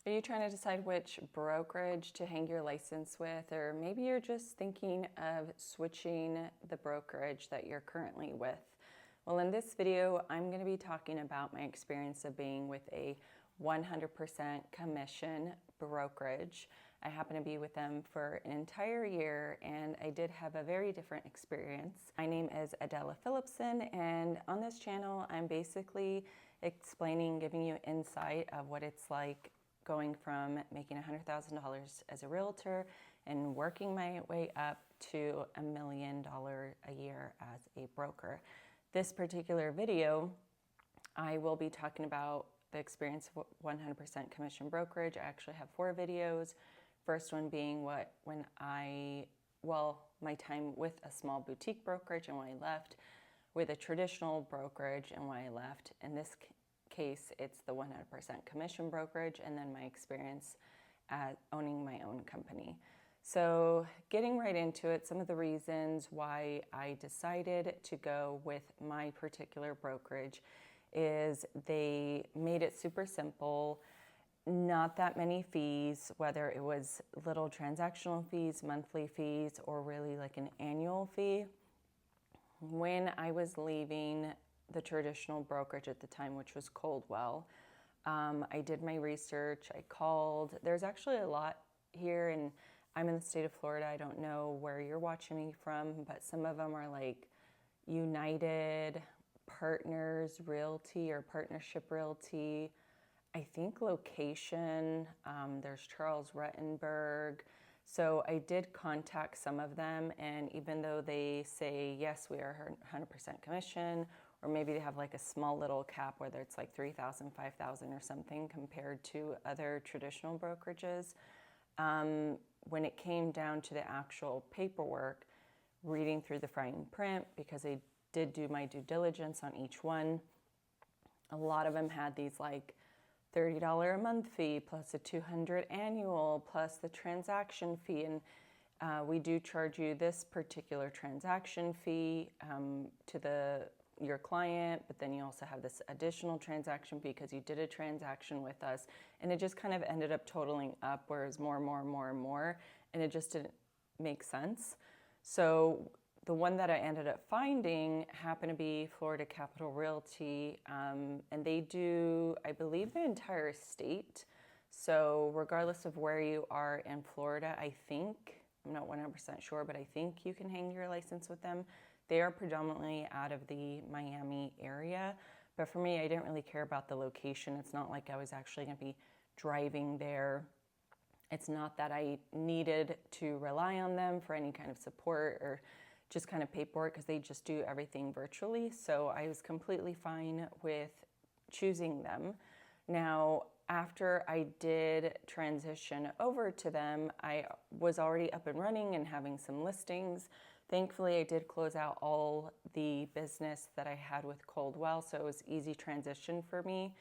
Are you trying to decide which brokerage to hang your license with, or maybe you're just thinking of switching the brokerage that you're currently with? Well, in this video, I'm going to be talking about my experience of being with a 100% commission brokerage. I happen to be with them for an entire year, and I did have a very different experience. My name is Adelas Phillipson, and on this channel, I'm basically explaining, giving you insight of what it's like going from making $100,000 as a realtor and working my way up to $1 million a year as a broker. This particular video, I will be talking about the experience of 100% commission brokerage. I actually have 4 videos. First one being my time with a small boutique brokerage and when I left, with a traditional brokerage and when I left. In this case, it's the 100% commission brokerage, and then my experience at owning my own company. So getting right into it, some of the reasons why I decided to go with my particular brokerage is they made it super simple, not that many fees, whether it was little transactional fees, monthly fees, or really like an annual fee. When I was leaving the traditional brokerage at the time, which was Coldwell, I did my research, I called. There's actually a lot here, and I'm in the state of Florida. I don't know where you're watching me from, but some of them are like United, Partners Realty or Partnership Realty, I think Location, there's Charles Rettenberg. So I did contact some of them, and even though they say, yes, we are 100% commission, or maybe they have like a small little cap, whether it's like 3,000, 5,000 or something compared to other traditional brokerages, when it came down to the actual paperwork, reading through the fine print, because I did do my due diligence on each one, a lot of them had these like $30 a month fee plus a $200 annual plus the transaction fee, and we do charge you this particular transaction fee to your client, but then you also have this additional transaction fee because you did a transaction with us, and it just kind of ended up totaling up, whereas more, and it just didn't make sense. So the one that I ended up finding happened to be Florida Capital Realty, and they do, I believe, the entire state. So regardless of where you are in Florida, I think, I'm not 100% sure, but I think you can hang your license with them. They are predominantly out of the Miami area, but for me, I didn't really care about the location. It's not like I was actually going to be driving there. It's not that I needed to rely on them for any kind of support or just kind of paperwork, because they just do everything virtually. So I was completely fine with choosing them. Now, after I did transition over to them, I was already up and running and having some listings. Thankfully, I did close out all the business that I had with Coldwell, so it was easy transition for me.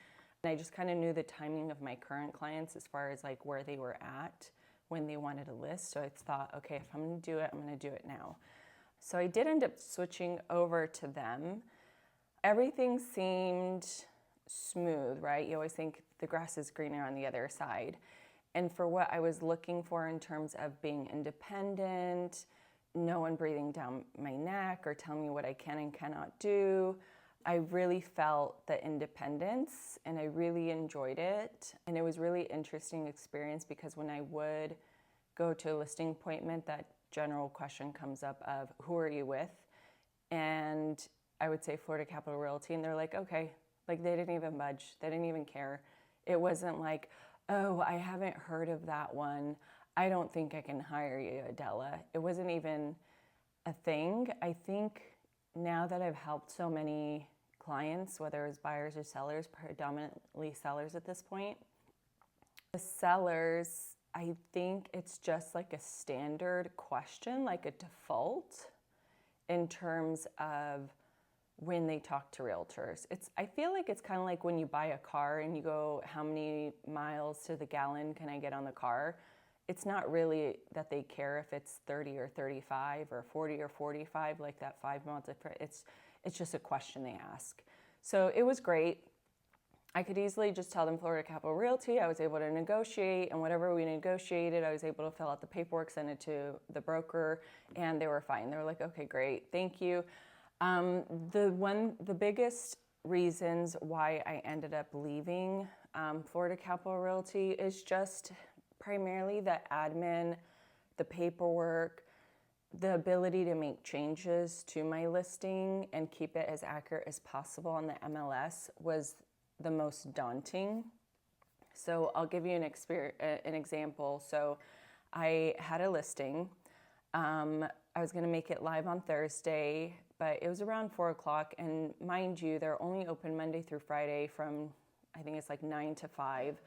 And I just kind of knew the timing of my current clients as far as like where they were at when they wanted to list. So I thought, okay, if I'm going to do it, I'm going to do it now. So I did end up switching over to them. Everything seemed smooth, right? You always think the grass is greener on the other side. And for what I was looking for in terms of being independent, no one breathing down my neck or telling me what I can and cannot do, I really felt the independence and I really enjoyed it. And it was really interesting experience because when I would go to a listing appointment, that general question comes up of who are you with? And I would say Florida Capital Realty, and they're like, okay, like they didn't even budge. They didn't even care. It wasn't like, oh, I haven't heard of that one. I don't think I can hire you, Adela. It wasn't even a thing. I think now that I've helped so many clients, whether it's buyers or sellers, predominantly sellers at this point, the sellers, I think it's just like a standard question, like a default in terms of when they talk to realtors. I feel like it's kind of like when you buy a car and you go, how many miles to the gallon can I get on the car? It's not really that they care if it's 30 or 35 or 40 or 45, like that 5 mile difference. It's just a question they ask. So it was great. I could easily just tell them Florida Capital Realty. I was able to negotiate, and whatever we negotiated, I was able to fill out the paperwork, send it to the broker, and they were fine. They were like, okay, great, thank you. The biggest reasons why I ended up leaving Florida Capital Realty is just primarily the admin, the paperwork, the ability to make changes to my listing and keep it as accurate as possible on the MLS was the most daunting. So I'll give you an example. So I had a listing. I was going to make it live on Thursday, but it was around 4 o'clock. And mind you, they're only open Monday through Friday from, I think it's like 9 to 5.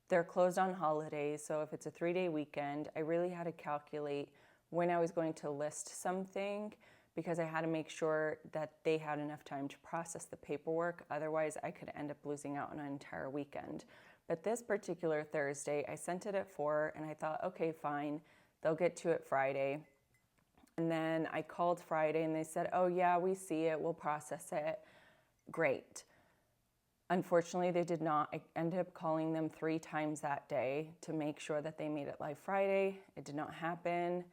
They're closed on holidays. So if it's a 3-day weekend, I really had to calculate when I was going to list something because I had to make sure that they had enough time to process the paperwork. Otherwise, I could end up losing out on an entire weekend. But this particular Thursday, I sent it at 4 and I thought, okay, fine, they'll get to it Friday. And then I called Friday and they said, oh yeah, we see it, we'll process it. Great. Unfortunately, they did not. I ended up calling them 3 times that day to make sure that they made it live Friday. It did not happen.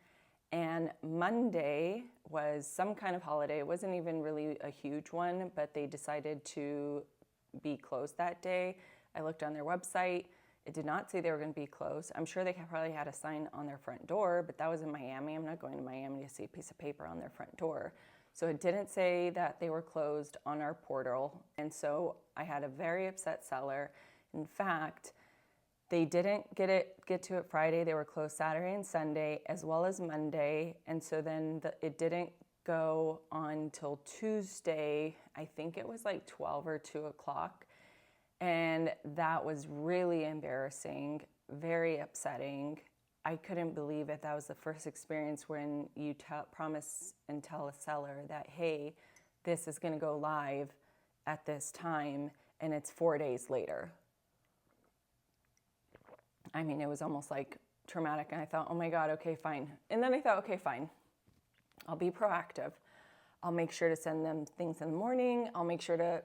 And Monday was some kind of holiday. It wasn't even really a huge one, but they decided to be closed that day. I looked on their website. It did not say they were going to be closed. I'm sure they probably had a sign on their front door, but that was in Miami. I'm not going to Miami to see a piece of paper on their front door. So it didn't say that they were closed on our portal. And so I had a very upset seller. In fact, they didn't get to it Friday. They were closed Saturday and Sunday as well as Monday. And so then it didn't go on till Tuesday. I think it was like 12 or 2 o'clock. And that was really embarrassing, very upsetting. I couldn't believe it. That was the first experience when you promise and tell a seller that, hey, this is going to go live at this time, and it's 4 days later. I mean, it was almost like traumatic, and I thought, oh my God, okay, fine. And then I thought, okay, fine. I'll be proactive. I'll make sure to send them things in the morning. I'll make sure to,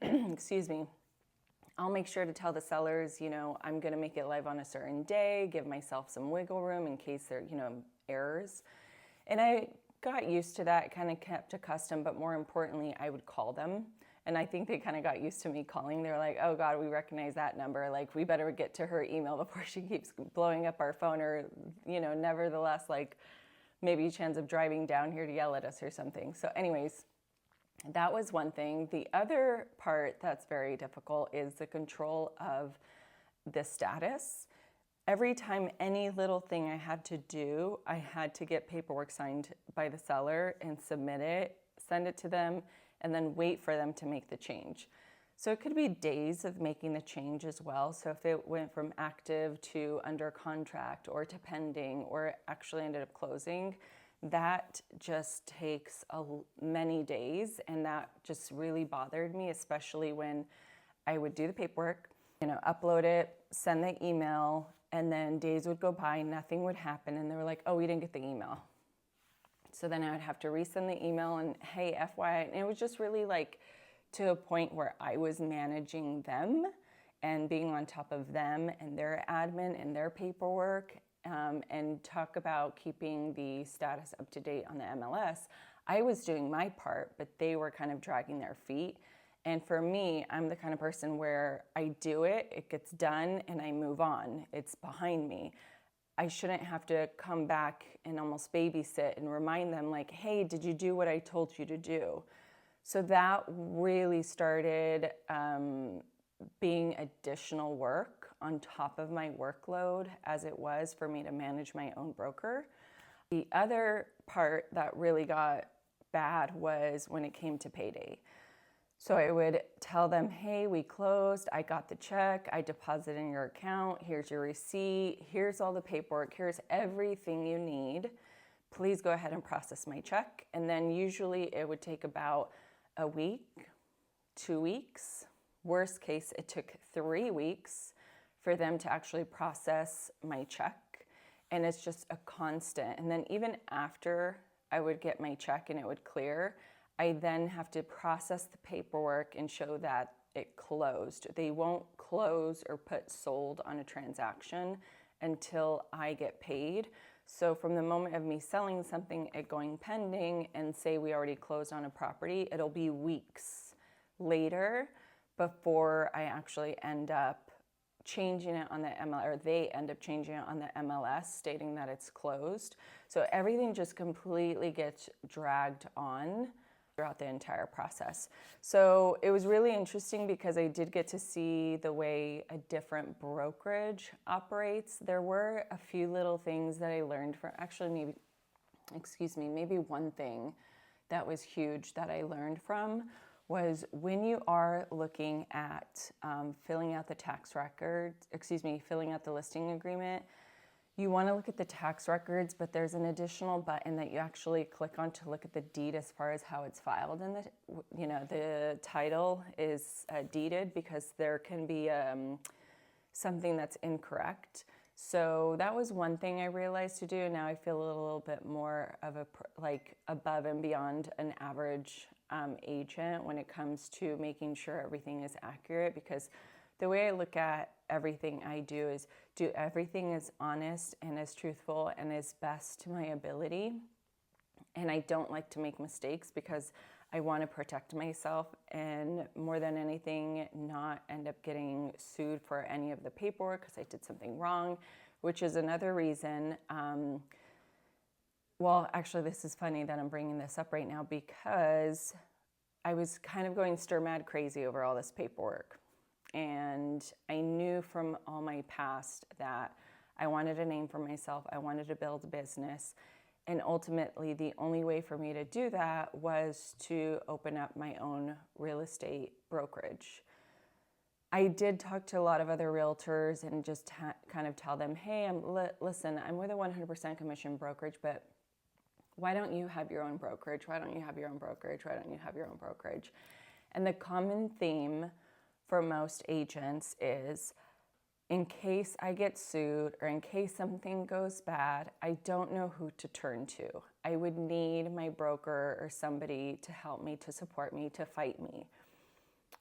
excuse me, I'll make sure to tell the sellers, I'm going to make it live on a certain day, give myself some wiggle room in case there are, errors. And I got used to that, kind of kept accustomed, but more importantly, I would call them. And I think they kind of got used to me calling. They're like, oh God, we recognize that number. Like, we better get to her email before she keeps blowing up our phone or, nevertheless, like maybe a chance of driving down here to yell at us or something. So anyways, that was one thing. The other part that's very difficult is the control of the status. Every time any little thing I had to do, I had to get paperwork signed by the seller and submit it, send it to them, and then wait for them to make the change. So it could be days of making the change as well. So if it went from active to under contract or to pending or actually ended up closing, that just takes many days, and that just really bothered me, especially when I would do the paperwork, upload it, send the email, and then days would go by, nothing would happen, and they were like, oh, we didn't get the email. So then I would have to resend the email and, hey, FYI, and it was just really like to a point where I was managing them and being on top of them and their admin and their paperwork. And talk about keeping the status up to date on the MLS. I was doing my part, but they were kind of dragging their feet. And for me, I'm the kind of person where I do it, it gets done, and I move on. It's behind me. I shouldn't have to come back and almost babysit and remind them like, hey, did you do what I told you to do? So that really started being additional work on top of my workload as it was for me to manage my own broker. The other part that really got bad was when it came to payday. So I would tell them, hey, we closed, I got the check, I deposited in your account, here's your receipt, here's all the paperwork, here's everything you need. Please go ahead and process my check. And then usually it would take about a week, 2 weeks. Worst case, it took 3 weeks for them to actually process my check. And it's just a constant. And then even after I would get my check and it would clear, I then have to process the paperwork and show that it closed. They won't close or put sold on a transaction until I get paid. So from the moment of me selling something, it going pending, and say we already closed on a property, it'll be weeks later before I actually end up changing it on the MLS, or they end up changing it on the MLS, stating that it's closed. So everything just completely gets dragged on throughout the entire process. So it was really interesting because I did get to see the way a different brokerage operates. There were a few little things that I learned from, actually maybe one thing that was huge that I learned from was when you are looking at filling out the filling out the listing agreement, you want to look at the tax records, but there's an additional button that you actually click on to look at the deed as far as how it's filed. And the title is deeded, because there can be something that's incorrect. So that was one thing I realized to do. And now I feel a little bit more of above and beyond an average agent when it comes to making sure everything is accurate, because the way I look at everything I do is do everything as honest and as truthful and as best to my ability. And I don't like to make mistakes because I want to protect myself, and more than anything, not end up getting sued for any of the paperwork because I did something wrong, which is another reason. Well, actually, this is funny that I'm bringing this up right now, because I was kind of going stir mad crazy over all this paperwork. And I knew from all my past that I wanted a name for myself. I wanted to build a business. And ultimately, the only way for me to do that was to open up my own real estate brokerage. I did talk to a lot of other realtors and just kind of tell them, hey, listen, I'm with a 100% commission brokerage, but why don't you have your own brokerage? Why don't you have your own brokerage? Why don't you have your own brokerage? And the common theme for most agents is, in case I get sued or in case something goes bad, I don't know who to turn to. I would need my broker or somebody to help me, to support me, to fight me.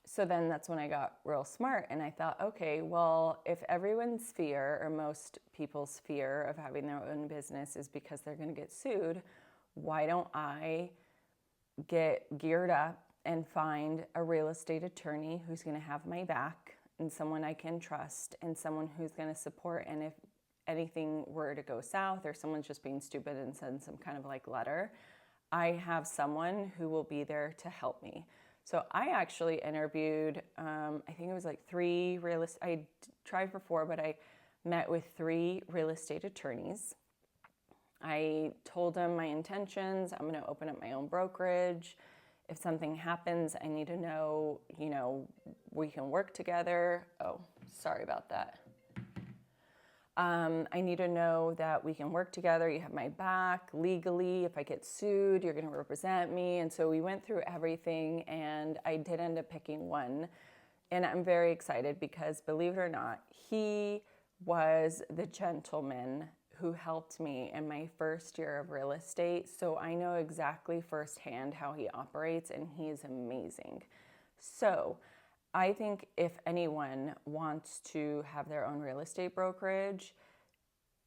So then that's when I got real smart, and I thought, okay, well, if everyone's fear, or most people's fear of having their own business is because they're going to get sued, why don't I get geared up and find a real estate attorney who's going to have my back, and someone I can trust, and someone who's going to support. And if anything were to go south, or someone's just being stupid and send some kind of letter, I have someone who will be there to help me. So I actually interviewed, I think it was I tried for 4, but I met with 3 real estate attorneys. I told them my intentions. I'm going to open up my own brokerage. If something happens, I need to know, we can work together. Oh, sorry about that. I need to know that we can work together. You have my back legally. If I get sued, you're going to represent me. And so we went through everything, and I did end up picking one. And I'm very excited because, believe it or not, he was the gentleman who helped me in my first year of real estate. So I know exactly firsthand how he operates, and he is amazing. So I think if anyone wants to have their own real estate brokerage,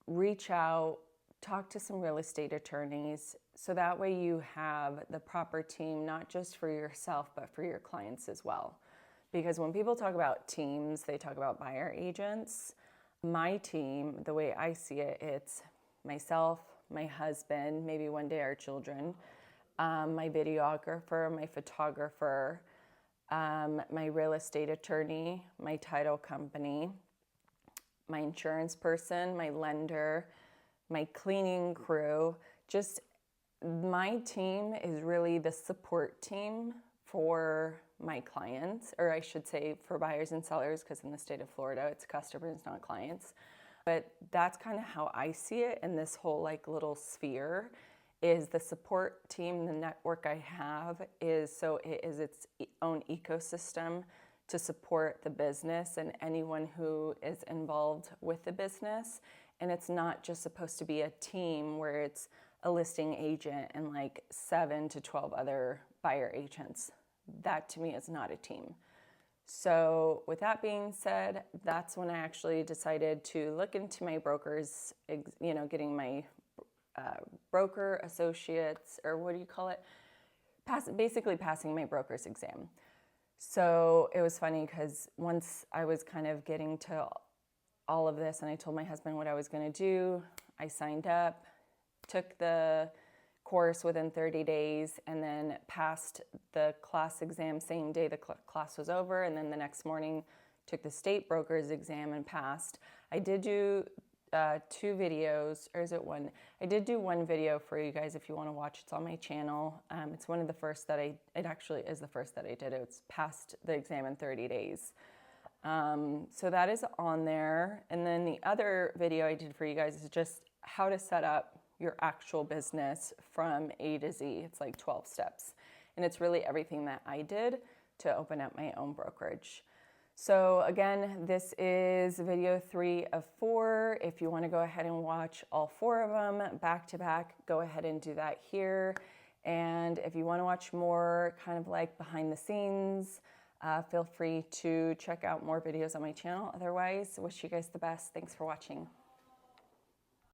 reach out, talk to some real estate attorneys, so that way you have the proper team, not just for yourself, but for your clients as well. Because when people talk about teams, they talk about buyer agents. My team, the way I see it, it's myself, my husband, maybe one day our children, my videographer, my photographer, my real estate attorney, my title company, my insurance person, my lender, my cleaning crew. Just my team is really the support team for my clients, or I should say for buyers and sellers, because in the state of Florida, it's customers, not clients. But that's kind of how I see it in this whole little sphere, is the support team, the network I have is so it is its own ecosystem to support the business and anyone who is involved with the business. And it's not just supposed to be a team where it's a listing agent and 7 to 12 other buyer agents. That to me is not a team. So with that being said, that's when I actually decided to look into my brokers, getting my broker associates, or what do you call it? Basically passing my broker's exam. So it was funny because once I was kind of getting to all of this and I told my husband what I was going to do, I signed up, took the course within 30 days, and then passed the class exam same day the class was over, and then the next morning took the state broker's exam and passed. I did do 2 videos, or is it one? I did do one video for you guys if you want to watch. It's on my channel. It's one of the first that it actually is the first that I did. It's passed the exam in 30 days. So that is on there. And then the other video I did for you guys is just how to set up your actual business from A to Z. It's like 12 steps. And it's really everything that I did to open up my own brokerage. So again, this is video 3 of 4. If you want to go ahead and watch all 4 of them back to back, go ahead and do that here. And if you want to watch more kind of like behind the scenes, feel free to check out more videos on my channel. Otherwise, wish you guys the best. Thanks for watching.